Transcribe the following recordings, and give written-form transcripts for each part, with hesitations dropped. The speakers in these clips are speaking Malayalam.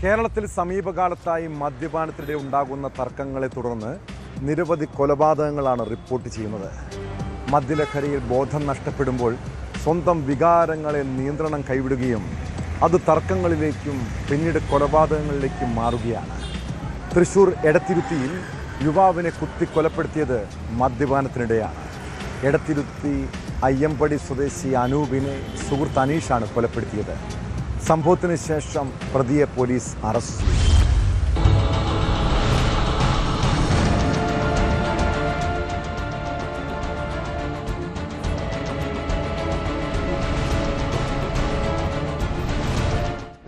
കേരളത്തിൽ സമീപകാലത്തായി മദ്യപാനത്തിനിടെ ഉണ്ടാകുന്ന തർക്കങ്ങളെ തുടർന്ന് നിരവധി കൊലപാതകങ്ങളാണ് റിപ്പോർട്ട് ചെയ്യുന്നത്. മദ്യലഹരിയിൽ ബോധം നഷ്ടപ്പെടുമ്പോൾ സ്വന്തം വികാരങ്ങളെ നിയന്ത്രണം കൈവിടുകയും അത് തർക്കങ്ങളിലേക്കും പിന്നീട് കൊലപാതകങ്ങളിലേക്കും മാറുകയാണ്. തൃശൂർ എടത്തിരുത്തിയിൽ യുവാവിനെ കുത്തിക്കൊലപ്പെടുത്തിയത് മദ്യപാനത്തിനിടെയാണ്. എടത്തിരുത്തി അയ്യമ്പടി സ്വദേശി അനൂപിനെ സുഹൃത്ത് അനീഷാണ് കൊലപ്പെടുത്തിയത്. സംഭവത്തിന് ശേഷം പ്രതിയെ പോലീസ് അറസ്റ്റ് ചെയ്തു.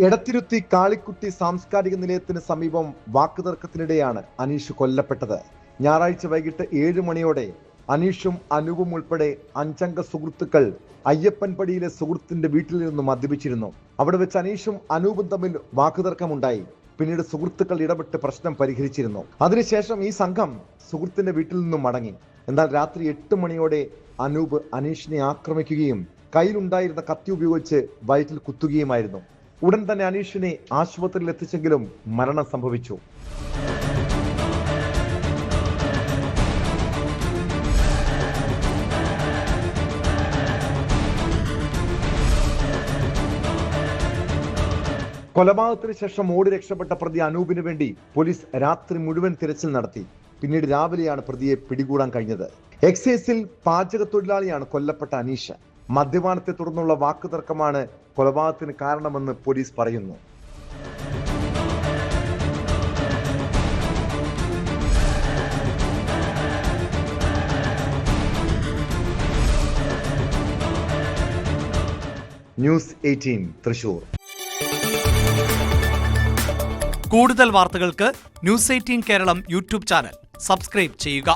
എടത്തിരുത്തി കാളിക്കുട്ടി സാംസ്കാരിക നിലയത്തിന് സമീപം വാക്കുതർക്കത്തിനിടെയാണ് അനീഷ് കൊല്ലപ്പെട്ടത്. ഞായറാഴ്ച വൈകിട്ട് 7 മണിയോടെ അനീഷും അനൂപും ഉൾപ്പെടെ 5 അംഗ സുഹൃത്തുക്കൾ അയ്യപ്പൻപടിയിലെ സുഹൃത്തിന്റെ വീട്ടിൽ നിന്ന് മദ്യപിച്ചിരുന്നു. അവിടെ വെച്ച് അനീഷും അനൂപും തമ്മിൽ വാക്കുതർക്കമുണ്ടായി. പിന്നീട് സുഹൃത്തുക്കൾ ഇടപെട്ട് പ്രശ്നം പരിഹരിച്ചിരുന്നു. അതിനുശേഷം ഈ സംഘം സുഹൃത്തിന്റെ വീട്ടിൽ നിന്നും മടങ്ങി. എന്നാൽ രാത്രി 8 മണിയോടെ അനൂപ് അനീഷിനെ ആക്രമിക്കുകയും കയ്യിലുണ്ടായിരുന്ന കത്തി ഉപയോഗിച്ച് വയറ്റിൽ കുത്തുകയുമായിരുന്നു. ഉടൻ തന്നെ അനീഷിനെ ആശുപത്രിയിൽ എത്തിച്ചെങ്കിലും മരണം സംഭവിച്ചു. കൊലപാതകത്തിന് ശേഷം ഓടി രക്ഷപ്പെട്ട പ്രതി അനൂപിന് വേണ്ടി പോലീസ് രാത്രി മുഴുവൻ തിരച്ചിൽ നടത്തി. പിന്നീട് രാവിലെയാണ് പ്രതിയെ പിടികൂടാൻ കഴിഞ്ഞത്. എക്സൈസിൽ പാചക തൊഴിലാളിയാണ് കൊല്ലപ്പെട്ട അനീഷ്. മദ്യപാനത്തെ തുടർന്നുള്ള വാക്കുതർക്കമാണ് കൊലപാതകത്തിന് കാരണമെന്ന് പോലീസ് പറയുന്നു. ന്യൂസ് 18 തൃശൂർ. കൂടുതൽ വാർത്തകൾക്ക് news 18 Keralam YouTube channel subscribe ചെയ്യുക.